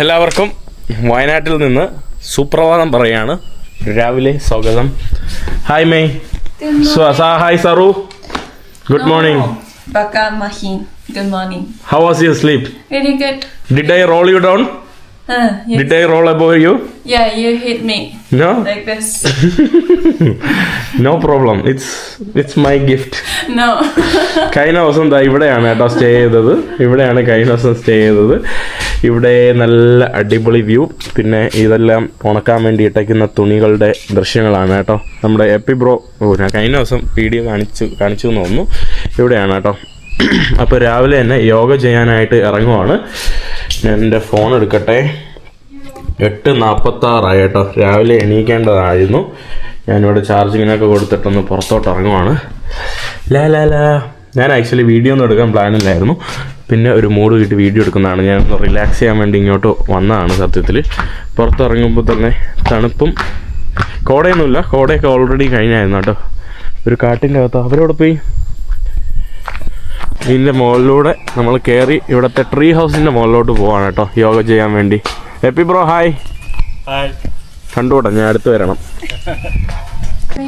എല്ലാവർക്കും വയനാട്ടിൽ നിന്ന് സുപ്രഭാതം പറയാണ്. രാവിലെ സ്വാഗതം. Hi May. Hi sir. Good morning. Baka Mahin. Good morning. How was your sleep? Very good. Did I roll you down? Yes. Did I roll above you? Yeah, you hit me No? like this. No problem. It's my gift. No. കഴിഞ്ഞ ദിവസം ഇവിടെയാണ് കേട്ടോ stay ചെയ്തത്. കഴിഞ്ഞ ദിവസം stay ചെയ്തത്. ഇവിടെ നല്ല അടിപൊളി വ്യൂ. പിന്നെ ഇതെല്ലാം ഉണക്കാൻ വേണ്ടി ഇട്ടയ്ക്കുന്ന തുണികളുടെ ദൃശ്യങ്ങളാണ് കേട്ടോ. നമ്മുടെ എപ്പി ബ്രോ ഞാൻ കഴിഞ്ഞ ദിവസം വീഡിയോ കാണിച്ചു എന്ന് തോന്നുന്നു. ഇവിടെയാണ് കേട്ടോ. അപ്പോൾ രാവിലെ തന്നെ യോഗ ചെയ്യാനായിട്ട് ഇറങ്ങുവാണ്. ഞാൻ എൻ്റെ ഫോൺ എടുക്കട്ടെ. 8:46 കേട്ടോ. രാവിലെ എണീക്കേണ്ടതായിരുന്നു. ഞാനിവിടെ ചാർജിങ്ങിനൊക്കെ കൊടുത്തിട്ടൊന്ന് പുറത്തോട്ട് ഇറങ്ങുവാണ്. ഞാൻ ആക്ച്വലി വീഡിയോ ഒന്നും എടുക്കാൻ പ്ലാനില്ലായിരുന്നു. പിന്നെ ഒരു മൂഡ് കിട്ടി വീഡിയോ എടുക്കുന്നതാണ്. ഞാൻ ഒന്ന് റിലാക്സ് ചെയ്യാൻ വേണ്ടി ഇങ്ങോട്ട് വന്നതാണ്. സത്യത്തിൽ പുറത്തിറങ്ങുമ്പോൾ തന്നെ തണുപ്പും കോടയൊന്നുമില്ല. കോടയൊക്കെ ഓൾറെഡി കഴിഞ്ഞായിരുന്നു കേട്ടോ. ഒരു കാട്ടിൻ്റെ അകത്ത് അവരോട് പോയി ഇതിൻ്റെ മുകളിലൂടെ നമ്മൾ കയറി ഇവിടുത്തെ ട്രീ ഹൗസിൻ്റെ മുകളിലോട്ട് പോവാണ് കേട്ടോ യോഗ ചെയ്യാൻ വേണ്ടി. എപ്പി ബ്രോ ഹായ്. കണ്ടുകൂടാ, ഞാൻ അടുത്ത് വരണം.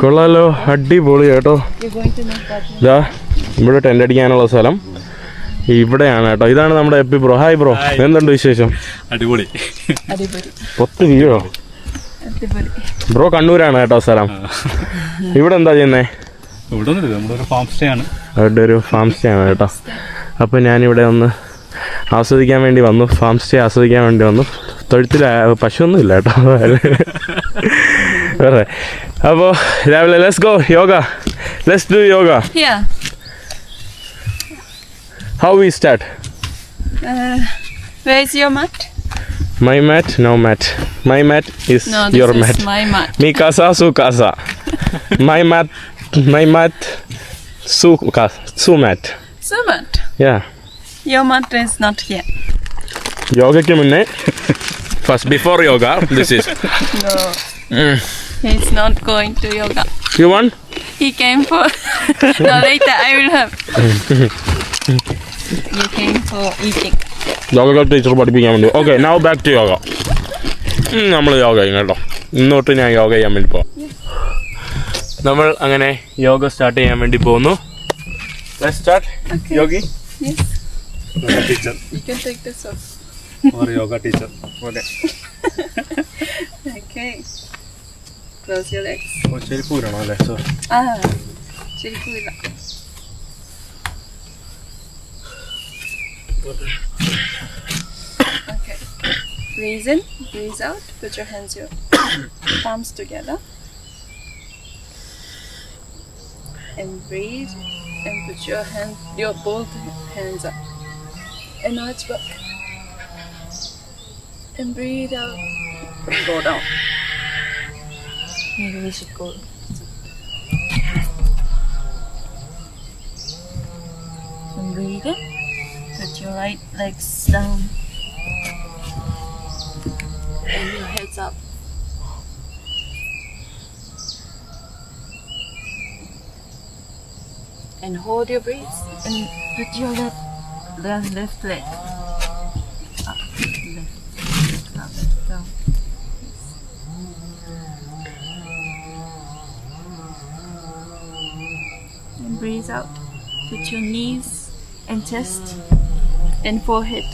കൊള്ളാലോ, അടിപൊളി കേട്ടോ. ഇതാ ഇവിടെ ടെൻ്റ് അടിക്കാനുള്ള സ്ഥലം ഇവിടെയാണ് കേട്ടോ. ഇതാണ് നമ്മുടെ എപ്പി ബ്രോ. ഹായ് ബ്രോ, എന്തുണ്ട് വിശേഷം? അടിപൊളി. പൊത്ത് വീഴോ? ബ്രോ കണ്ണൂരാണ് കേട്ടോ സ്ഥലം. ഇവിടെ എന്താ ചെയ്യുന്നേ? ഇവിടെ ഒരു ഫാം സ്റ്റേ ആണ്. അവിടെ ഒരു ഫാം സ്റ്റേ ആണ് കേട്ടോ. അപ്പോൾ ഞാനിവിടെ ഒന്ന് ആസ്വദിക്കാൻ വേണ്ടി വന്നു. ഫാം സ്റ്റേ ആസ്വദിക്കാൻ വേണ്ടി വന്നു. തൊഴുത്തിൽ പശുവൊന്നും ഇല്ല കേട്ടോ വേറെ. അപ്പോൾ രാവിലെ let's go yoga. Let's do yoga. Yeah. How we start? Where is your mat? My mat? No mat. My mat is No, this your is mat. my mat. Mi casa, su casa. My mat, su mat. So mat. Yeah. Your mat is not here. യോഗയ്ക്ക് മുന്നേ before yoga, this is. No. He's not going to yoga. You want? He came for. No, later I will have. You came for eating. Yoga teacher പഠിപ്പിക്കാൻ വേണ്ടി. Okay, now back to yoga. നമ്മൾ യോഗ ചെയ്യും കേട്ടോ. ഇന്നോട്ട് ഞാൻ യോഗ ചെയ്യാൻ വേണ്ടി പോകാം. നമ്മൾ അങ്ങനെ യോഗ സ്റ്റാർട്ട് ചെയ്യാൻ വേണ്ടി പോകുന്നു. Let's start. Okay. Yogi. Yes. Yoga teacher You can take this off. or yoga teacher. Okay. Okay. Close your legs. ചെരുപ്പ് വരണോ അല്ലേ? Sorry. ശരിക്കില്ല. Okay. Breathe in, breathe out. Put your hands, your palms together. And breathe. And put your both hands up. And arch back. And breathe out. And go down. Maybe we should go. And breathe in. Put your right legs down. And your heads up. And hold your breath. And put your left leg up. Left. Up. Down. And breathe out. Put your knees and chest and forehead.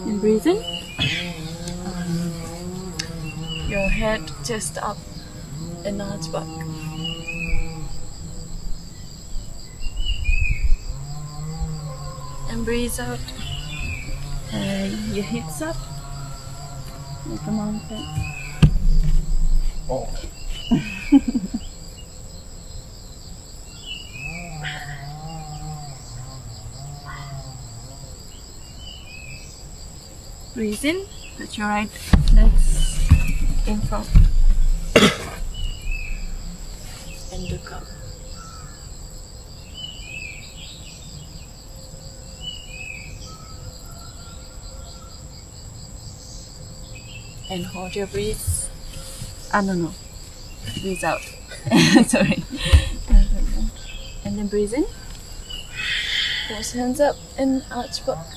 And breathe in. Your head, chest up and arch back. And breathe out. Your hips up like a mountain. Oh. Breathe in. Put your right legs in front. And look up. And hold your breath. No. Breathe out. Sorry. And then breathe in. Force hands up and arch back.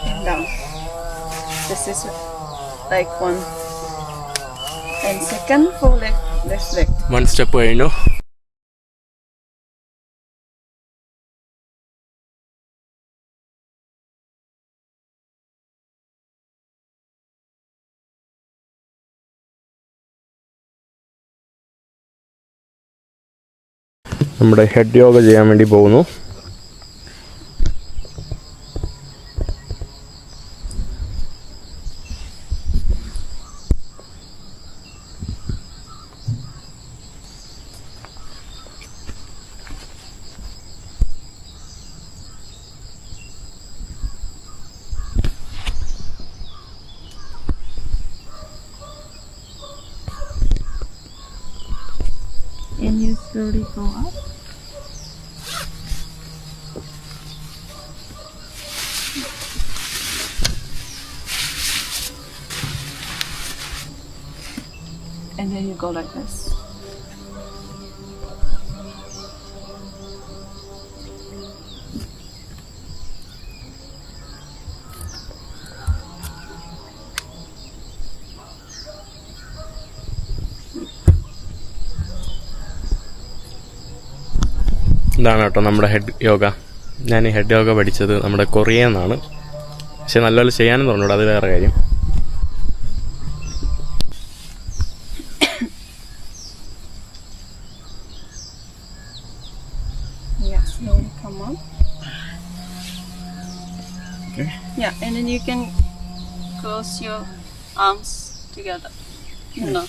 And down. This is like one. And second for left leg. 1 step കഴിഞ്ഞു. നമ്മുടെ head yoga ചെയ്യാൻ വേണ്ടി പോകുന്നു. And you slowly go up. And then you go like this. ഇതാണ് കേട്ടോ നമ്മുടെ head yoga. ഞാൻ ഈ ഹെഡ് യോഗ പഠിച്ചത് നമ്മുടെ കൊറിയയിൽ നിന്നാണ്. പക്ഷെ നല്ലപോലെ ചെയ്യാനും പറഞ്ഞോളൂ, അത് വേറെ കാര്യം. Yeah, slowly come up. Okay. Yeah, and then you can close your arms together. No.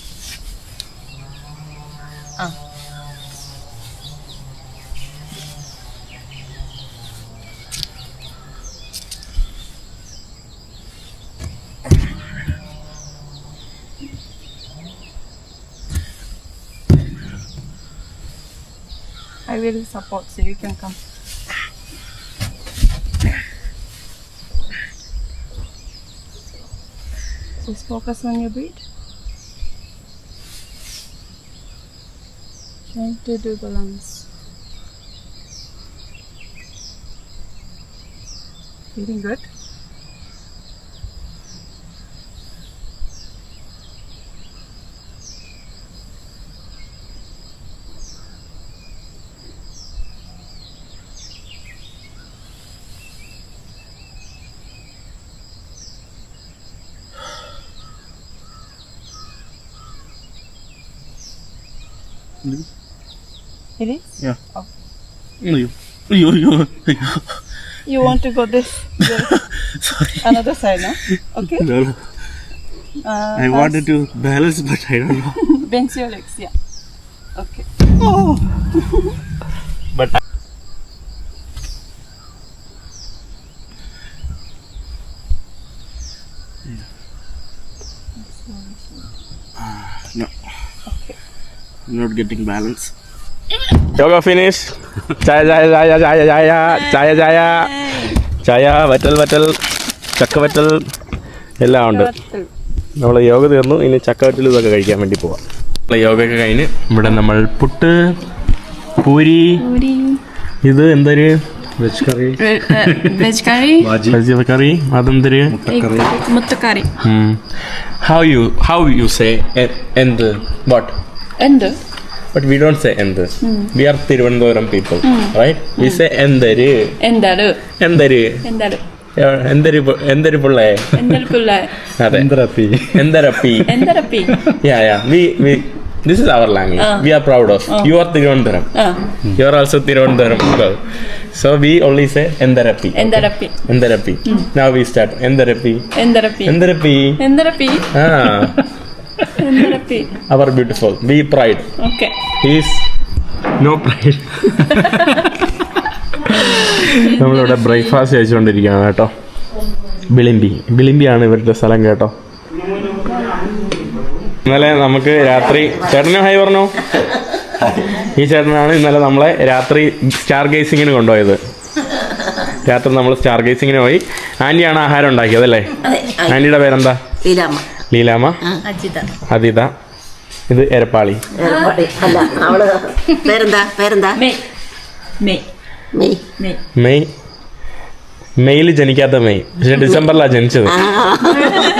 I will support so you can come. Just focus on your breath. Trying to do balance. Feeling good? It is? Yeah. Oh. അയ്യോ. You want to go this Sorry. another side, no? Okay. No. I wanted to balance, but I don't know. Bend your legs, yeah. Okay. But No. Okay. I'm not getting balance. Yoga finish. ചായ ചായ ചായ ചായ ചായ ചായ ചായ ചായ വറ്റൽ വറ്റൽ ചക്ക വറ്റൽ എല്ലാം ഉണ്ട്. നമ്മൾ യോഗ തീർന്നു, ഇനി ചക്ക വറ്റൽ ഇതൊക്കെ കഴിക്കാൻ വേണ്ടി പോവാം. യോഗയൊക്കെ കഴിഞ്ഞ് ഇവിടെ നമ്മൾ പുട്ട്, പൂരി, ഇത് എന്തൊരു വെജ് കറി, Veg curry. വെജ് കറി, അതെന്തൊരു Muttakari. how you say എന്ത് what And but we don't say എന്ത്. we are Thiruvananthapuram people, right? we say എന്തൊരു Endaru. എന്തൊരു Endaru. എന്തൊരു പിള്ളേ. Endaru pullai. അതെ, Therapy. എന്തരപ്പി. Endarappi. yeah we this is our language. We are proud of. You are Thiruvananthapuram. You are also Thiruvananthapuram people. So we only say എന്തൊരപ്പി. Endarappi. എന്തൊരപ്പി. Now we start എന്തൊരപ്പി. Endarappi. എന്തൊരപ്പി. Endarappi. Endarappi. Our beautiful. Be pride. Okay. He is no pride. നമ്മളിവിടെ breakfast കഴിച്ചുകൊണ്ടിരിക്കുകയാണ് കേട്ടോ. ബിളിമ്പിയാണ് ഇവരുടെ സ്ഥലം കേട്ടോ. ഇന്നലെ നമുക്ക് രാത്രി ചേട്ടന് hi പറഞ്ഞോ. ഈ ചേട്ടനാണ് ഇന്നലെ നമ്മളെ രാത്രി സ്റ്റാർ ഗേസിങ്ങിന് കൊണ്ടുപോയത്. രാത്രി നമ്മൾ സ്റ്റാർ ഗേസിങ്ങിന് പോയി. ആൻറ്റിയാണ് ആഹാരം ഉണ്ടാക്കിയത് അല്ലേ? ആൻറ്റിയുടെ പേരെന്താ? ലീലാമ്മ, അദിത. ഇത് എരപ്പാളി. അല്ല അവള് പേരെന്താ May. May May. മെയ്യിൽ ജനിക്കാത്ത മെയ്, പക്ഷെ ഡിസംബറിലാണ് ജനിച്ചത്.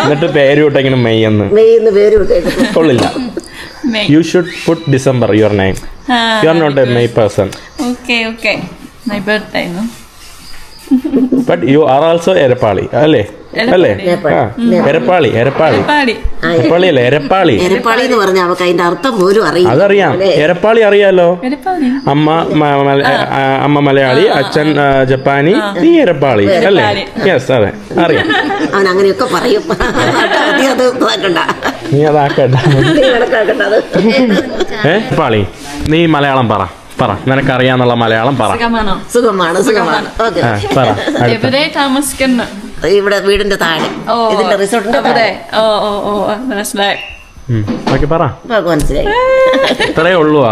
എന്നിട്ട് പേര് വിട്ടെങ്ങനെ മെയ് എന്ന്. മെയ് എന്ന് പേര് വിട്ടേക്കുന്നു. കൊള്ളില്ല. May. You should put December your name. You are not a May person. Okay. My birthday, no? But you are also എരപ്പാളി അല്ലേ? അല്ലേ? എരപ്പാളി Pali. അല്ലേ? എരപ്പാളി. എരപ്പാളി എന്ന് പറഞ്ഞാൽ അവൾക്ക് അതിന്റെ അർത്ഥം പോലും അറിയില്ല. അതറിയാം. എരപ്പാളി അറിയാലോ. Pali. അമ്മ മലയാളി, അച്ഛൻ ജപ്പാനി, നീ എരപ്പാളി അല്ലേ? യെസ്, അതെ അറിയാം. അവൻ അങ്ങനെയൊക്കെ പറയും. അത് ഇതാക്കണ്ട, നീ അതാക്കണ്ട. നീ കണക്കാക്കണ്ട അത്. എരപ്പാളി, നീ മലയാളം പറ. നിനക്കറിയാന്നുള്ള മലയാളം പറ. സുഖമാണ്. ഓക്കെ, പറ. എവിടെ താമസിക്കുന്നു? ഇവിടെ വീടിന്റെ താഴെ ഇതിന്റെ റിസോർട്ടിന്റെ താഴെ. മനസ്സിലായി. ഓക്കെ, പറ. മനസ്സിലായി. ഇത്രേ ഉള്ളൂ.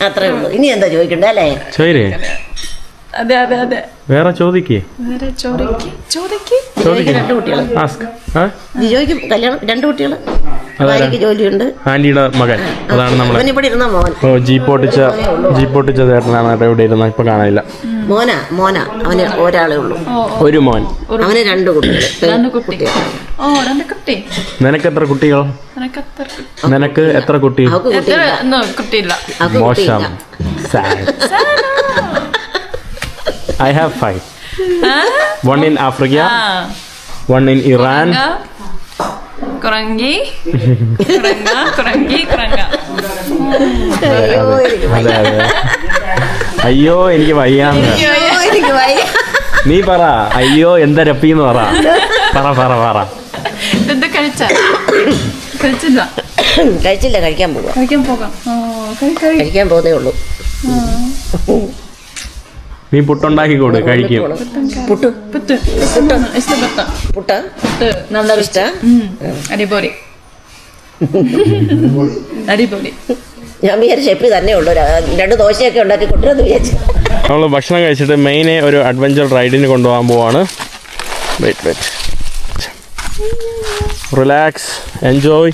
അത്രേ ഉള്ളൂ. ഇനി എന്താ ചോദിക്കണ്ടേ അല്ലേ? ശരി, അതെ. വേറെ ചോദിക്കേ. ചോദിക്കും. 2 കുട്ടികൾ. നീ ചോദിക്കും. കല്യാണം 2 കുട്ടികൾ. ഭാര്യയ്ക്ക് ജോലിയുണ്ട്. ആന്റിയുടെ മകൻ. അതാണ് നമ്മളെ. ഇവിടെ ഇരുന്ന മോൻ. ജീപ്പ് പൊട്ടിച്ച ചേട്ടനാണ് ഇവിടെ ഇരുന്ന. ഇപ്പൊ കാണാനില്ല. മോനാ. അവന് ഒരാളേ ഉള്ളൂ. ഒരു മോൻ. അവന് 2 കുട്ടികൾ. 2 കുട്ടികൾ. നിനക്ക് എത്ര കുട്ടികൾ? നിനക്ക് എത്ര കുട്ടി? കുട്ടിയില്ല. മോശം. I have 5. 1 in Africa, 1 in Iran. Kurangi. അതെ. അയ്യോ എനിക്ക് വയ്യാന്ന്. നീ പറ. അയ്യോ എന്താ രപ്പിന്ന് പറ. എന്ത് കഴിച്ചില്ല. കഴിക്കാൻ പോകാം. കഴിക്കാൻ പോകുന്നേ ഉള്ളൂ. നീ പുട്ടുണ്ടാക്കി കൊടു, കഴിക്കും. പുട്ട് നല്ല ഇഷ്ട. അടിപൊളി. ഞാൻ വിചാരിച്ചു ഷെപ്പി തന്നെ ഉള്ളു. 2 ദോശയൊക്കെ ഉണ്ടാക്കി കൊണ്ടുവന്ന് വിചാരിച്ചു. നമ്മൾ ഭക്ഷണം കഴിച്ചിട്ട് മെയിനെ ഒരു അഡ്വഞ്ചർ റൈഡിന് കൊണ്ടുപോകാൻ പോവാണ്. Wait. Relax, enjoy.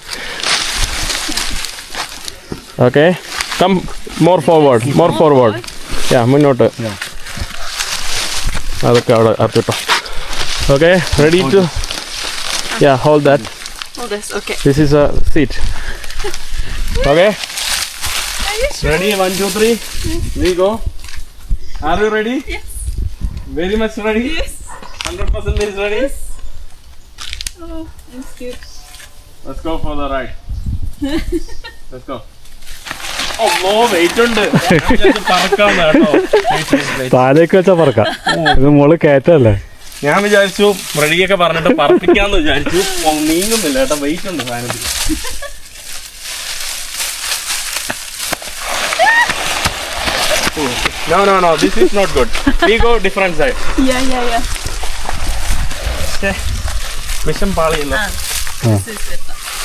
Okay, come more forward. മുന്നോട്ട്. അതൊക്കെ അവിടെ അർത്തിട്ടോ. Okay, ready to hold that. This is a seat. Okay, ready? 1, 2, 3. We go. Are you ready? Yes. Very much ready? Yes. 100% is ready? Yes. Oh, I'm scared. Let's go for the ride. Let's go. Oh, wait ഉണ്ട്. പറക്കാന്ന് കേട്ടോ. താഴേക്ക് വെച്ചാ പറക്കാം. ഇത് മോള് കയറ്റല്ലേ. ഞാൻ വിചാരിച്ചു റെഡിയൊക്കെ പറഞ്ഞിട്ട് പറപ്പിക്കാന്ന് വിചാരിച്ചു. നീങ്ങുന്നില്ല കേട്ടോ, വെയിറ്റ് ഉണ്ട് സാധനത്തിൽ. No, this is not good. We go different side. Yeah. Mission പാളിയല്ല.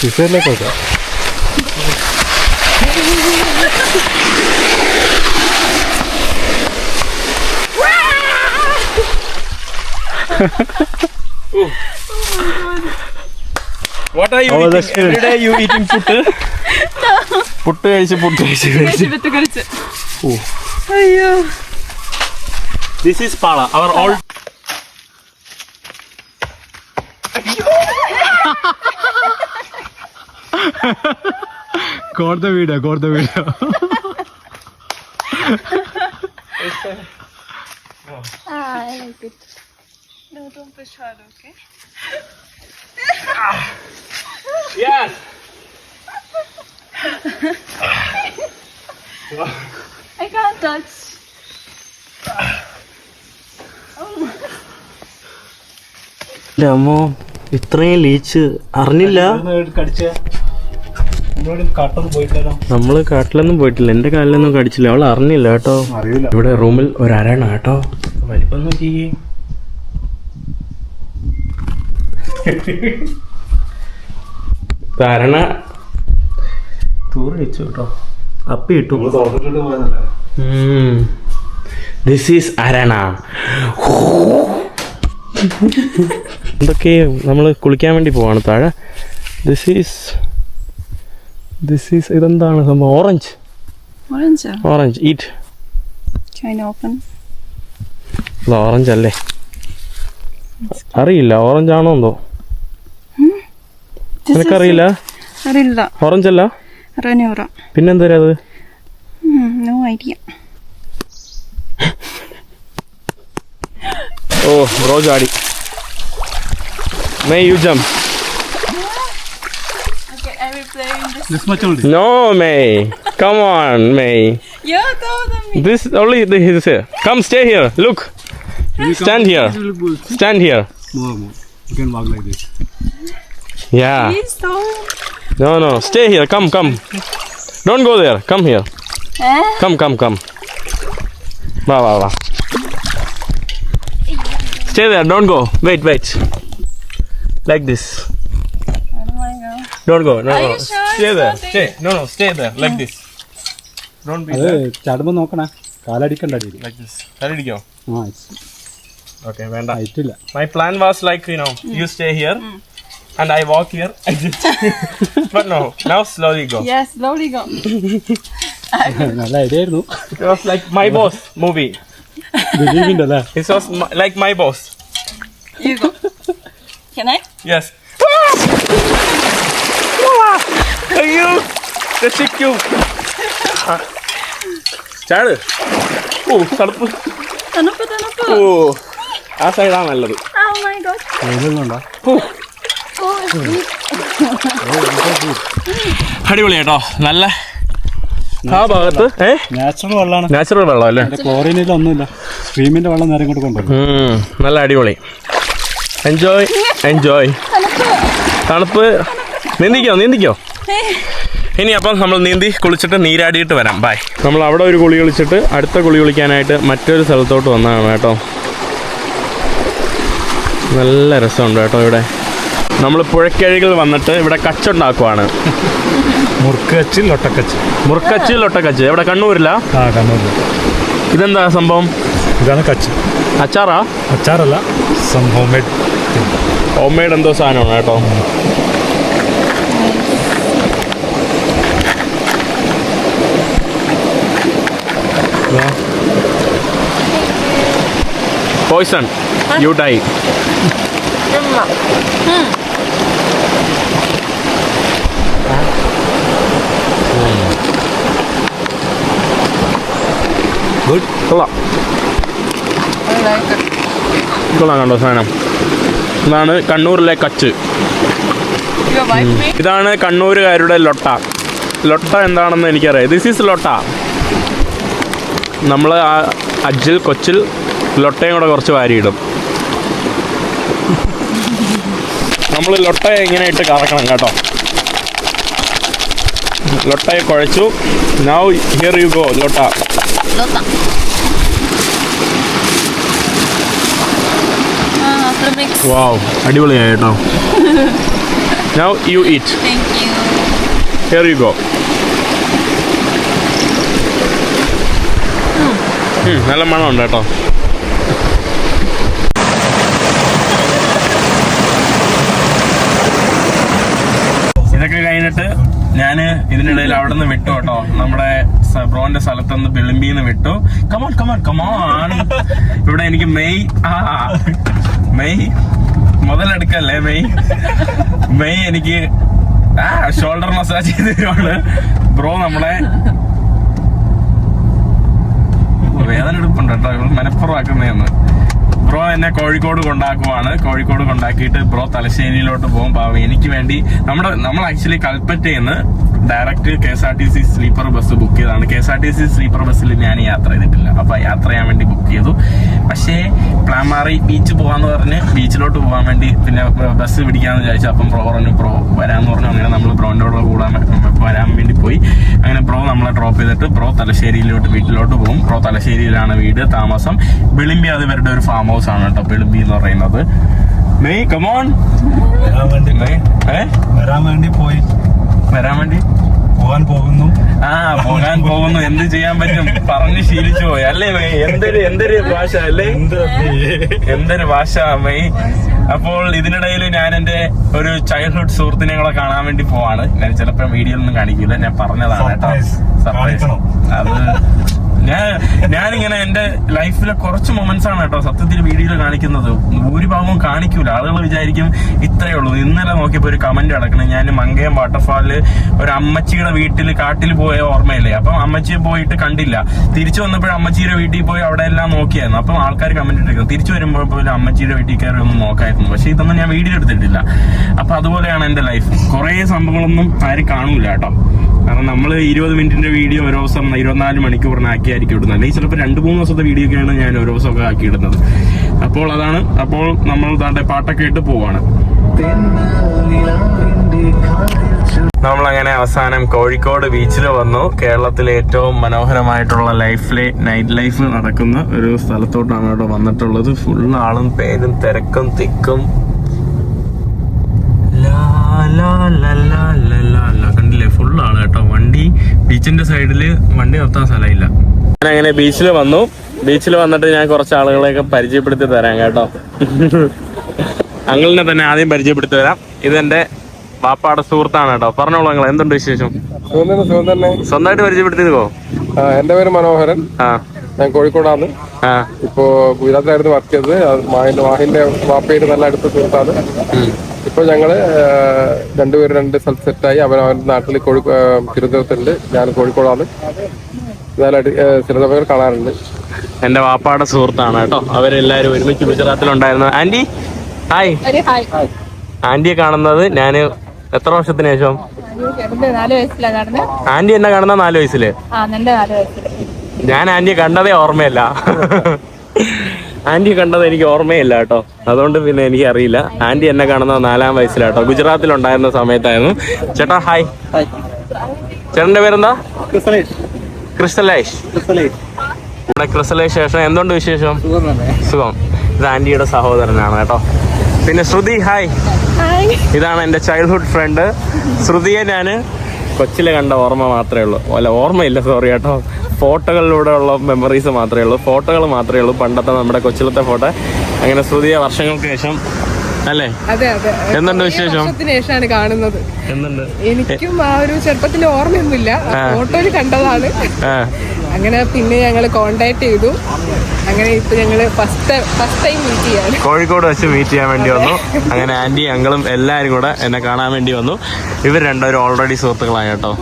സിസറിലേക്ക് വെക്കാം. What are you eating? Every day you eating puttu? Puttu കഴിച്ച്. അയ്യോ. This is pala. Our old. കോർത്ത video. I like it. No, don't push hard, okay? Yes. I can't touch. അമ്മോ, ഇത്രയും leech അറിഞ്ഞില്ല. നമ്മള് കാട്ടിലൊന്നും പോയിട്ടില്ല. എന്റെ കാലിലൊന്നും കടിച്ചില്ല. അവൾ അറിഞ്ഞില്ല കേട്ടോ. ഇവിടെ റൂമിൽ ഒരു അരണ കേട്ടോ. വലിപ്പം നോക്കിയേ. അരണ തൂറ് വെച്ചു കേട്ടോ. അപ്പി ഇട്ടു. ദിസ് ഈസ് അരണ. എന്തൊക്കെ നമ്മൾ കുളിക്കാൻ വേണ്ടി പോവാണ് താഴെ. ദിസ് ഈസ് ദിസ് ഈസ് ഇതെന്താണ് സംഭവം? Orange. Orange. Orange eat. Can I open? ഇത് ഓറഞ്ച് അല്ലേ? അറിയില്ല, ഓറഞ്ച് ആണോ എന്തോ. നിനക്കറിയില്ല? അറിയില്ല. ഓറഞ്ച് അല്ല, റനൂറ. പിന്നെന്താ അത്? No idea. ഓ ബ്രോ ചാടി. May you jump? Okay, I will play in this. This much only. No, May. Come on, May. You told me. This only this is here. Come, stay here. Look. Stand here. Stand here. More. You can walk like this. Yeah. Please don't. No. Stay here. Come. Don't go there. Come here. Come. Va. Stay there. Don't go. Wait. Like this. Where do I go? Don't go. No. Are you sure Stay it's there. not Stay. No. Stay there. Like this. Don't be അത് there. ചാടുമ്പോ നോക്കണേ, കാലടിക്കണ്ടടി. Like this. Ready? ആ Okay. Venda. ഹൈറ്റില്ല. My plan was like, you stay here and I walk here. But no, now slowly go. Yes, slowly go. നല്ല idea ആയിരുന്നു. It was like my boss movie. ദിലീപിന്റെ അല്ലേ? It was like my boss. You go. Can I? Yes. Ayyo! രക്ഷിക്കൂ. ചാട്. ഓ തണുപ്പ്. ഓ ആ സൈഡാണ് നല്ലത്. Oh my god. വെയിലുണ്ടോ? Oh, it's deep. അടിപൊളി കേട്ടോ, നല്ല ആ ഭാഗത്ത് നാച്ചുറൽ വെള്ളമാണ്. നാച്ചുറൽ വെള്ളം അല്ലേ? ക്ലോറിനിലൊന്നുമില്ല. സ്ട്രീമിന്റെ വെള്ളം നേരെ ഇങ്ങോട്ട് കൊണ്ടുവരും. നല്ല അടിപൊളി. എൻജോയ്. തണുപ്പ്. നീന്തിക്കോ. ഇനി അപ്പം നമ്മൾ നീന്തി കുളിച്ചിട്ട് നീരാടിയിട്ട് വരാം. ബൈ. നമ്മൾ അവിടെ ഒരു കുളി കുളിച്ചിട്ട് അടുത്ത കുളി കുളിക്കാനായിട്ട് മറ്റൊരു സ്ഥലത്തോട്ട് വന്നതാണ് കേട്ടോ. നല്ല രസമുണ്ട് കേട്ടോ ഇവിടെ. നമ്മൾ പുഴക്കഴികൾ വന്നിട്ട് ഇവിടെ കച്ചുണ്ടാക്കുവാണ്. മുറുക്കച്ച് ലൊട്ടക്കച്ച്. എവിടെ? കണ്ണൂരില്ല? ആ കണ്ണൂരിൽ. ഇതെന്താ സംഭവം? ഇതാണ് കച്ച്. അച്ചാറാ? അച്ചാറല്ല, സം ഹോംമേഡ്. ഹോംമേഡ് എന്തോ സാധനമാണ് കേട്ടോ. Poison, you die. ഗുഡ്. കൊള്ളാം കണ്ടോ സാധനം. ഇതാണ് കണ്ണൂരിലെ കച്ച്. Your wife made? ഇതാണ് കണ്ണൂരുകാരുടെ ലൊട്ട. എന്താണെന്ന് എനിക്കറിയാം. ദിസ് ഈസ് ലൊട്ട. നമ്മൾ ആ അജ്ജിൽ കൊച്ചിൽ ലൊട്ടയും കൂടെ കുറച്ച് വാരിയിടും. നമ്മൾ ലൊട്ട ഇങ്ങനെ ഇട്ട് കറക്കണം കേട്ടോ. ലൊട്ടയെ കുഴച്ചു. Now here you go. ലൊട്ട. After mix. വാവ്, അടിപൊളിയായി കേട്ടോ. Now you eat. Thank you. Here you go. നല്ല മണമുണ്ട് കേട്ടോ. ഇതൊക്കെ കഴിഞ്ഞിട്ട് ഞാൻ ഇതിനിടയിൽ അവിടെ നിന്ന് വിട്ടു കേട്ടോ. നമ്മുടെ ബ്രോന്റെ സ്ഥലത്തുനിന്ന് ബിളിമ്പിന്ന് വിട്ടു. കമോൺ. ഇവിടെ എനിക്ക് മെയ് മുതലെടുക്കല്ലേ. മെയ് എനിക്ക് ഷോൾഡർ മസാജ് ചെയ്ത് തരുവാണ്. ബ്രോ നമ്മളെ വേദന എടുപ്പുണ്ട് കേട്ടോ, മനപ്പുറമാക്കുന്നതെന്ന്. ബ്രോ എന്നെ കോഴിക്കോട് കൊണ്ടാക്കിയിട്ട് ബ്രോ തലശ്ശേരിയിലോട്ട് പോകും. പാവം എനിക്ക് വേണ്ടി നമ്മൾ ആക്ച്വലി കൽപ്പറ്റയിൽ നിന്ന് direct KSRTC sleeper bus book ചെയ്തതാണ്. KSRTC സ്ലീപ്പർ ബസ്സിൽ ഞാൻ യാത്ര ചെയ്തിട്ടില്ല. അപ്പൊ യാത്ര ചെയ്യാൻ വേണ്ടി ബുക്ക് ചെയ്തു. പക്ഷേ പ്ലാൻ മാറി. ബീച്ച് പോകാന്ന് പറഞ്ഞ് ബീച്ചിലോട്ട് പോകാൻ വേണ്ടി പിന്നെ ബസ് പിടിക്കാന്ന് വിചാരിച്ചു. അപ്പം ബ്രോ വരാന്ന് പറഞ്ഞു. അങ്ങനെ നമ്മൾ ബ്രോന്റെ കൂടെ വരാൻ വേണ്ടി പോയി. അങ്ങനെ ബ്രോ നമ്മളെ ഡ്രോപ്പ് ചെയ്തിട്ട് ബ്രോ തലശ്ശേരിയിലോട്ട് വീട്ടിലോട്ട് പോകും. ബ്രോ തലശ്ശേരിയിലാണ് വീട്, താമസം. ബിളിമ്പി അത് ഇവരുടെ ഒരു ഫാം ഹൗസ് ആണ് കേട്ടോ, ബിളിമ്പി എന്ന് പറയുന്നത്. May come on. വരാൻ വേണ്ടി പോയി. പോകാൻ പോകുന്നു. പോകാൻ പോകുന്നു. എന്ത് ചെയ്യാൻ പറ്റും, പറഞ്ഞ് ശീലിച്ചു പോയി അല്ലേ മെയ്? എന്തൊരു ഭാഷ അല്ലേ, എന്തൊരു ഭാഷ മെയ്. അപ്പോൾ ഇതിനിടയിൽ ഞാൻ എന്റെ ഒരു ചൈൽഡ്ഹുഡ് സുഹൃത്തിനെ കൂടെ കാണാൻ വേണ്ടി പോവാണ്. ഞാൻ ചിലപ്പോ വീഡിയോയിലൊന്നും കാണിക്കില്ല, ഞാൻ പറഞ്ഞതാണ് കേട്ടോ, സർപ്രൈസ്. അത് ഞാനിങ്ങനെ എന്റെ ലൈഫിലെ കുറച്ച് മൊമെന്റ്സ് ആണ് കേട്ടോ സത്യത്തിൽ വീഡിയോയിൽ കാണിക്കുന്നത്. ഭൂരിഭാഗവും കാണിക്കൂല. ആളുകൾ വിചാരിക്കും ഇത്രയേ ഉള്ളൂ. ഇന്നലെ നോക്കിയപ്പോ ഒരു കമന്റ് കിടക്കണം, ഞാൻ മങ്കയം വാട്ടർഫാളില് ഒരു അമ്മച്ചിയുടെ വീട്ടിൽ കാട്ടിൽ പോയ ഓർമ്മയില്ലേ, അപ്പം അമ്മച്ചിയെ പോയിട്ട് കണ്ടില്ല. തിരിച്ചു വന്നപ്പോഴും അമ്മച്ചിയുടെ വീട്ടിൽ പോയി അവിടെ എല്ലാം നോക്കിയായിരുന്നു. അപ്പം ആൾക്കാർ കമന്റ് ഇട്ടിരിക്കുന്നു, തിരിച്ചു വരുമ്പോൾ പോലും അമ്മച്ചിയുടെ വീട്ടിൽ കയറി ഒന്ന് നോക്കായിരുന്നു. പക്ഷെ ഇതൊന്നും ഞാൻ വീഡിയോ എടുത്തിട്ടില്ല. അപ്പൊ അതുപോലെയാണ് എന്റെ ലൈഫ്. കുറെ സംഭവങ്ങളൊന്നും ആരും കാണൂല കേട്ടോ. കാരണം നമ്മൾ 20 മിനിറ്റിന്റെ വീഡിയോ ഓരോ ദിവസം 24 മണിക്കൂറിനാക്കിയായിരിക്കും ഇടുന്നത്. അല്ലെങ്കിൽ ചിലപ്പോൾ 2-3 ദിവസത്തെ വീഡിയോ ഒക്കെയാണ് ഞാൻ ഓരോ ദിവസമൊക്കെ ആക്കിയിടുന്നത്. അപ്പോൾ അതാണ്. അപ്പോൾ നമ്മൾ താണ്ടെ പാട്ടൊക്കെ ഇട്ട് പോവാണ്. നമ്മളങ്ങനെ അവസാനം കോഴിക്കോട് ബീച്ചിൽ വന്നു. കേരളത്തിലെ ഏറ്റവും മനോഹരമായിട്ടുള്ള നൈറ്റ് ലൈഫ് നടക്കുന്ന ഒരു സ്ഥലത്തോട്ടാണ് ഇവിടെ വന്നിട്ടുള്ളത്. ഫുൾ ആളും പേരും തിരക്കും തിക്കും. കണ്ടില്ലേ, ഫുള്ളാണ് കേട്ടോ. വണ്ടി ബീച്ചിന്റെ സൈഡില് വണ്ടി നിർത്താൻ സ്ഥലമില്ല. ഞാൻ അങ്ങനെ ബീച്ചിൽ വന്നു. ബീച്ചിൽ വന്നിട്ട് ഞാൻ കുറച്ച് ആളുകളെയൊക്കെ പരിചയപ്പെടുത്തി തരാം കേട്ടോ. അങ്ങളിനെ തന്നെ ആദ്യം പരിചയപ്പെടുത്തി തരാം. ഇതെന്റെ വാപ്പാടെ സുഹൃത്താണ് കേട്ടോ. പറഞ്ഞോളൂ നിങ്ങൾ, എന്തുണ്ട് വിശേഷം? സ്വന്തമായിട്ട് പരിചയപ്പെടുത്തിക്കോ. എന്റെ പേര് മനോഹരൻ. ഞാൻ കോഴിക്കോടാണ്. ഇപ്പോ ഗുജറാത്തിലായിരുന്നു വർക്ക് ചെയ്തത്. മാഹിന്റെ വാപ്പയുടെ നല്ല അടുത്ത സുഹൃത്താണ്. ഇപ്പൊ ഞങ്ങള് രണ്ടുപേരും 2 സ്ഥലത്ത് സെറ്റായി. അവനവന്റെ നാട്ടിൽ തിരുവനന്തപുരത്തുണ്ട്, ഞാൻ കോഴിക്കോടാണ്. ചില കാണാറുണ്ട്. എന്റെ വാപ്പാടെ സുഹൃത്താണ് കേട്ടോ. അവരെല്ലാരും ഒരുമിച്ച് ഗുജറാത്തിലുണ്ടായിരുന്നു. Anti hi. ആന്റിയെ കാണുന്നത് ഞാൻ എത്ര വർഷത്തിന് ശേഷം? 4 വയസ്സിലാണ് കാണുന്നത്. ആന്റി എന്നെ കാണുന്ന 4 വയസ്സില്. ഞാൻ ആന്റിയെ കണ്ടതേ ഓർമ്മയില്ല. ആന്റി കണ്ടത് എനിക്ക് ഓർമ്മയില്ല കേട്ടോ. അതുകൊണ്ട് പിന്നെ എനിക്ക് അറിയില്ല. ആന്റി എന്നെ കാണുന്നത് 4-ാം വയസ്സിലാട്ടോ. ഗുജറാത്തിലുണ്ടായിരുന്ന സമയത്തായിരുന്നു. ചേട്ടാ ഹായ്. ചേട്ടന്റെ പേരെന്താ? ക്രിസ്റ്റലേഷ്. ഇവിടെ ക്രിസ്റ്റലേഷ് ശേഷം എന്തുണ്ട് വിശേഷം? സുഖം. ഇത് ആന്റിയുടെ സഹോദരനാണ് കേട്ടോ. പിന്നെ ശ്രുതി ഹായ്. ഇതാണ് എൻ്റെ ചൈൽഡ്ഹുഡ് ഫ്രണ്ട്. ശ്രുതിയെ ഞാൻ കൊച്ചിലെ കണ്ട ഓർമ്മ മാത്രമേ ഉള്ളൂ. അല്ല, ഓർമ്മയില്ല, സോറി കേട്ടോ. ഫോട്ടോകളിലൂടെ ഉള്ള മെമ്മറീസ് മാത്രമേ ഉള്ളൂ. ഫോട്ടോകൾ മാത്രമേ ഉള്ളൂ, പണ്ടത്തെ നമ്മുടെ കൊച്ചിലത്തെ ഫോട്ടോ. അങ്ങനെ ശ്രുതിയെ വർഷങ്ങൾക്ക് ശേഷം അല്ലേ? അതെ അതെ. എന്തുണ്ട് വിശേഷം? ശേഷമാണ് കാണുന്നത്. എന്തുണ്ട്? എനിക്കും ആ ഒരു ചെറുപ്പത്തിൽ ഓർമ്മയൊന്നുമില്ല, ഫോട്ടോയിൽ കണ്ടതാണ്. അങ്ങനെ പിന്നെ ഞങ്ങൾ കോണ്ടാക്ട് ചെയ്തു. അങ്ങനെ ഇപ്പൊ ഞങ്ങള് ഫസ്റ്റ് ടൈം മീറ്റ് ചെയ്യാൻ കോഴിക്കോട് വെച്ച് മീറ്റ് ചെയ്യാൻ വേണ്ടി വന്നു. അങ്ങനെ ആന്റി അങ്കിളും എല്ലാരും കൂടെ എന്നെ കാണാൻ വേണ്ടി വന്നു. ഇവർ രണ്ടുപേരും ഓൾറെഡി സുഹൃത്തുക്കളാണ് കേട്ടോ.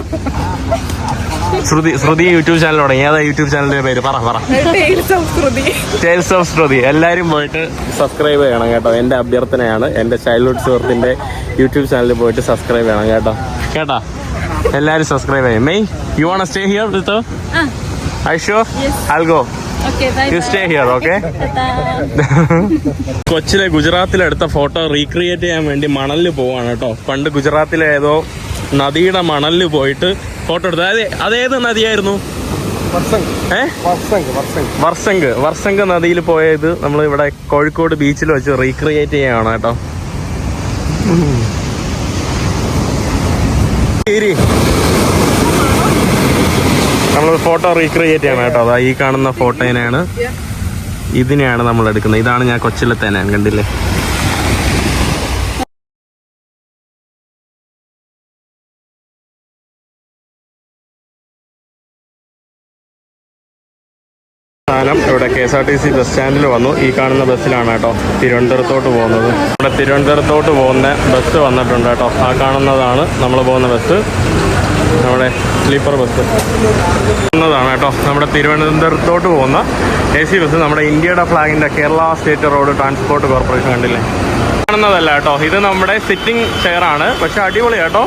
ശ്രുതി യൂട്യൂബ് ചാനൽ തുടങ്ങി. ഏതാ യൂട്യൂബ് ചാനലിന്റെ പേര്? പറ. ടേൽസ് ഓഫ് ശ്രുതി. എല്ലാരും പോയിട്ട് സബ്സ്ക്രൈബ് ചെയ്യണം കേട്ടോ. എന്റെ അഭ്യർത്ഥനയാണ്. എന്റെ ചൈൽഡ്ഹുഡ് സുഹൃത്തിന്റെ യൂട്യൂബ് ചാനലിൽ പോയിട്ട് സബ്സ്ക്രൈബ് ചെയ്യണം കേട്ടോ. എല്ലാരും സബ്സ്ക്രൈബ് ചെയ്യും. May, you want stay here with? I sure? I'll go. You stay here, okay? കൊച്ചിലെ ഗുജറാത്തിലെടുത്ത ഫോട്ടോ റീക്രിയേറ്റ് ചെയ്യാൻ വേണ്ടി മണലിൽ പോവാണ് കേട്ടോ. പണ്ട് ഗുജറാത്തിലെ ഏതോ നദിയുടെ മണലിൽ പോയിട്ട് ഫോട്ടോ എടുത്തത്. അതേത് നദിയായിരുന്നു? വർസംഗ് നദിയിൽ പോയത് നമ്മൾ ഇവിടെ കോഴിക്കോട് ബീച്ചിൽ വെച്ച് റീക്രിയേറ്റ് ചെയ്യാണ് കേട്ടോ. നമ്മൾ ഫോട്ടോ റീക്രിയേറ്റ് ചെയ്യണം കേട്ടോ. അതാ ഈ കാണുന്ന ഫോട്ടോയിനാണ്, ഇതിനെയാണ് നമ്മൾ എടുക്കുന്നത്. ഇതാണ് ഞാൻ കൊച്ചിലെത്തേനെ, കണ്ടില്ലേ? ഇവിടെ KSRTC ബസ് സ്റ്റാൻഡിൽ വന്നു. ഈ കാണുന്ന ബസ്സിലാണ് കേട്ടോ തിരുവനന്തപുരത്തോട്ട് പോകുന്നത്. ഇവിടെ തിരുവനന്തപുരത്തോട്ട് പോകുന്ന ബസ് വന്നിട്ടുണ്ട് കേട്ടോ. ആ കാണുന്നതാണ് നമ്മൾ പോകുന്ന ബസ്, നമ്മുടെ സ്ലീപ്പർ ബസ് എന്നതാണ് കേട്ടോ. നമ്മുടെ തിരുവനന്തപുരത്തോട്ട് പോകുന്ന AC ബസ്. നമ്മുടെ ഇന്ത്യയുടെ ഫ്ലാഗിൻ്റെ Kerala state road transport corporation കണ്ടില്ലേ? കാണുന്നതല്ല കേട്ടോ, ഇത് നമ്മുടെ സിറ്റിംഗ് ചെയറാണ്. പക്ഷെ അടിപൊളി കേട്ടോ,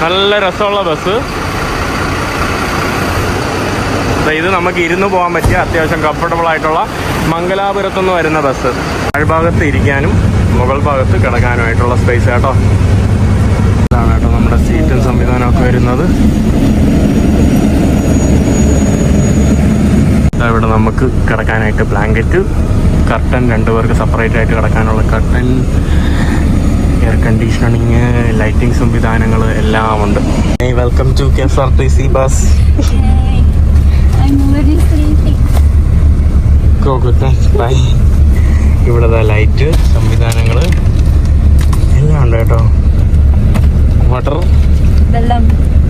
നല്ല രസമുള്ള ബസ്. ഇത് നമുക്ക് ഇരുന്ന് പോകാൻ പറ്റിയ അത്യാവശ്യം കംഫർട്ടബിൾ ആയിട്ടുള്ള മംഗലാപുരത്തുനിന്ന് വരുന്ന ബസ്. താഴ്ഭാഗത്ത് ഇരിക്കാനും മുകൾ ഭാഗത്ത് കിടക്കാനുമായിട്ടുള്ള സ്പേസ് കേട്ടോ. ഇതാണ് കേട്ടോ നമ്മുടെ സീറ്റും സംവിധാനമൊക്കെ വരുന്നത്. ഇവിടെ നമുക്ക് കിടക്കാനായിട്ട് ബ്ലാങ്കറ്റ്, കർട്ടൻ, 2 പേർക്ക് സെപ്പറേറ്റ് ആയിട്ട് കിടക്കാനുള്ള കർട്ടൻ, എയർ കണ്ടീഷനിങ്, ലൈറ്റിംഗ് സംവിധാനങ്ങൾ എല്ലാം ഉണ്ട്. Hey, welcome to KSRTC bus. I'm already sleeping. Go, good night. Bye. ഇവിടെ ലൈറ്റ് സംവിധാനങ്ങൾ എല്ലാം ഉണ്ട് കേട്ടോ. വാട്ടർ,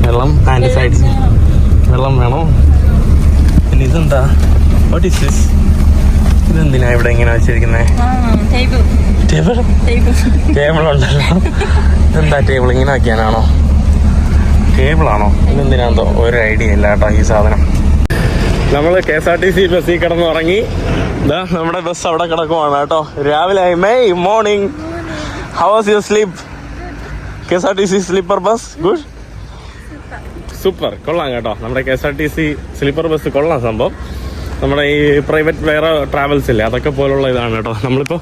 വെള്ളം, ആൻറ്റിസൈഡ്സ്, വെള്ളം വേണോ? പിന്നെ ഇതെന്താ? What is this? ഇതെന്തിനാ ഇവിടെ ഇങ്ങനെ വെച്ചിരിക്കുന്നത്? ടേബിൾ ഉണ്ടല്ലോ. ഇതെന്താ ടേബിൾ ഇങ്ങനെ വയ്ക്കാനാണോ? ടേബിളാണോ? ഇതെന്തിനാന്തോ ഒരു ഐഡിയ ഇല്ല കേട്ടോ ഈ സാധനം. നമ്മൾ KSRTC ബസ്സിൽ കിടന്ന് ഉറങ്ങി. ഇതാ നമ്മുടെ ബസ് അവിടെ കിടക്കുവാണ് കേട്ടോ. രാവിലെ May morning. How was your sleep? KSRTC sleeper bus good, super, കൊള്ളാം കേട്ടോ. നമ്മുടെ KSRTC സ്ലീപ്പർ ബസ് കൊള്ളാം സംഭവം. നമ്മുടെ ഈ പ്രൈവറ്റ് വേറെ ട്രാവൽസ് ഇല്ലേ, അതൊക്കെ പോലുള്ള ഇതാണ് കേട്ടോ. നമ്മളിപ്പോൾ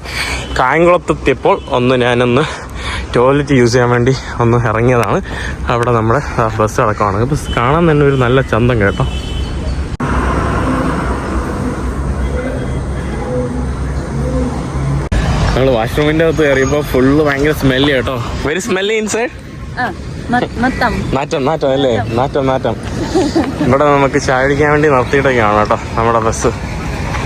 കായംകുളത്തെത്തിയപ്പോൾ ഞാനൊന്ന് ടോയ്ലറ്റ് യൂസ് ചെയ്യാൻ വേണ്ടി ഒന്ന് ഇറങ്ങിയതാണ്. അവിടെ നമ്മുടെ ബസ് കിടക്കുവാണ്. ബസ് കാണാൻ തന്നെ ഒരു നല്ല ചന്തം കേട്ടോ. നമ്മൾ വാഷ്റൂമിൻ്റെ അകത്ത് കയറിയപ്പോൾ ഫുള്ള് ഭയങ്കര സ്മെല്ല് കേട്ടോ. Very smelly inside. നാറ്റം അല്ലേ? നാറ്റം. ഇവിടെ നമുക്ക് ചായ കുടിക്കാൻ വേണ്ടി നിർത്തിയിട്ടൊക്കെയാണ് കേട്ടോ നമ്മുടെ ബസ്.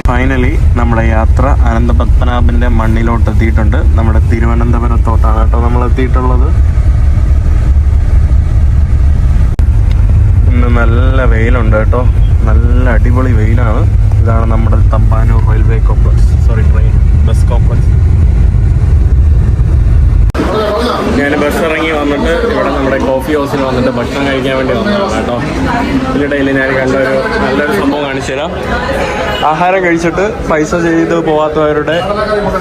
ഫൈനലി നമ്മുടെ യാത്ര അനന്തപത്മനാഭന്റെ മണ്ണിലോട്ട് എത്തിയിട്ടുണ്ട്. നമ്മുടെ തിരുവനന്തപുരത്തോട്ടാണ് കേട്ടോ നമ്മൾ എത്തിയിട്ടുള്ളത്. ഇന്ന് നല്ല വെയിലുണ്ട് കേട്ടോ. നല്ല അടിപൊളി വെയിലാണ്. ഇതാണ് നമ്മുടെ Thampanoor railway complex, train bus complex. ഞാൻ ബസ് ഇറങ്ങി വന്നിട്ട് ഇവിടെ നമ്മുടെ കോഫി ഹൗസിൽ വന്നിട്ട് ഭക്ഷണം കഴിക്കാൻ വേണ്ടി വന്നതാണ് കേട്ടോ. ഇതിനിടയിൽ ഞാൻ കണ്ട ഒരു നല്ലൊരു സംഭവം കാണിച്ചു തരാം. ആഹാരം കഴിച്ചിട്ട് പൈസ ചെയ്ത് പോകാത്തവരുടെ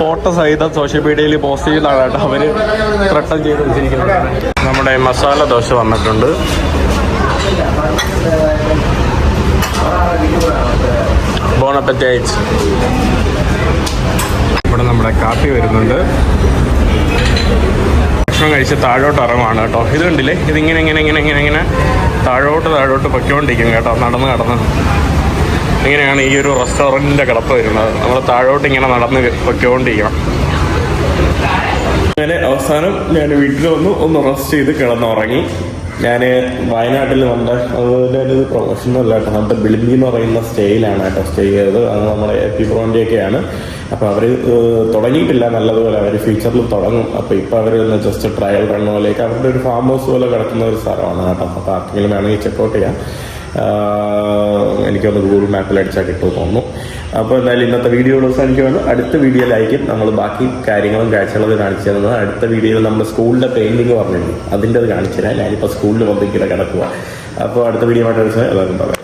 ഫോട്ടോ സഹിതം സോഷ്യൽ മീഡിയയിൽ പോസ്റ്റ് ചെയ്താണ് കേട്ടോ അവർ ത്രട്ടം ചെയ്ത് വെച്ചിരിക്കുന്നത്. നമ്മുടെ മസാല ദോശ വന്നിട്ടുണ്ട്. Bon appetit. ഇവിടെ നമ്മുടെ കാപ്പി വരുന്നുണ്ട്. ഭക്ഷണം കഴിച്ച് താഴോട്ട് ഇറങ്ങുവാണ് കേട്ടോ. ഇത് കണ്ടില്ലേ, ഇതിങ്ങനെ താഴോട്ട് പൊയ്ക്കൊണ്ടിരിക്കും കേട്ടോ. നടന്ന് ഇങ്ങനെയാണ് ഈ ഒരു റെസ്റ്റോറൻറ്റിൻ്റെ കിടപ്പ് വരുന്നത്. നമ്മൾ താഴോട്ട് ഇങ്ങനെ നടന്ന് പൊയ്ക്കൊണ്ടിരിക്കണം. അങ്ങനെ അവസാനം ഞാൻ വീട്ടിൽ വന്നു, ഒന്ന് റെസ്റ്റ് ചെയ്ത് കിടന്നുറങ്ങി. ഞാൻ വയനാട്ടിൽ അതുപോലെ ഒരു പ്രൊഫഷണൽ കേട്ടോ. നമ്മുടെ ബിളിമ്പി എന്ന് പറയുന്ന സ്റ്റേയിലാണ് കേട്ടോ സ്റ്റേ ചെയ്തത്. അത് നമ്മുടെ എപ്പിപ്രോൻ്റെയൊക്കെയാണ്. അപ്പോൾ അവർ തുടങ്ങിയിട്ടില്ല നല്ലതുപോലെ. അവർ ഫ്യൂച്ചറിൽ തുടങ്ങും. അപ്പോൾ ഇപ്പോൾ അവർ ജസ്റ്റ് ട്രയൽ റൺ പോലെയൊക്കെ അവരുടെ ഒരു ഫാം ഹൗസ് പോലെ കിടക്കുന്ന ഒരു സ്ഥലമാണ് കേട്ടോ. അപ്പോൾ ആർക്കെങ്കിലും വേണമെങ്കിൽ ചെക്കൗട്ട് ചെയ്യാം. എനിക്കൊന്ന് ഗൂഗിൾ മാപ്പിൽ അടിച്ചാൽ കിട്ടുമെന്ന് തോന്നുന്നു. അപ്പോൾ എന്തായാലും ഇന്നത്തെ വീഡിയോ അവസാനിക്കുകയാണ്. അടുത്ത വീഡിയോയിലായിരിക്കും നമ്മൾ ബാക്കി കാര്യങ്ങളും കാഴ്ചകളൊക്കെ കാണിച്ചു തരുന്നത്. അടുത്ത വീഡിയോയിൽ നമ്മൾ സ്കൂളിൻ്റെ പെയിൻറ്റിങ് പറഞ്ഞിട്ടുണ്ട്, അതിൻ്റെ അത് കാണിച്ചു തരാം. ഞാനിപ്പോൾ സ്കൂളിൽ വന്നിങ്ങനെ കിടക്കുക. അപ്പോൾ അടുത്ത വീഡിയോ ആയിട്ട് എല്ലാവരും പറയാം.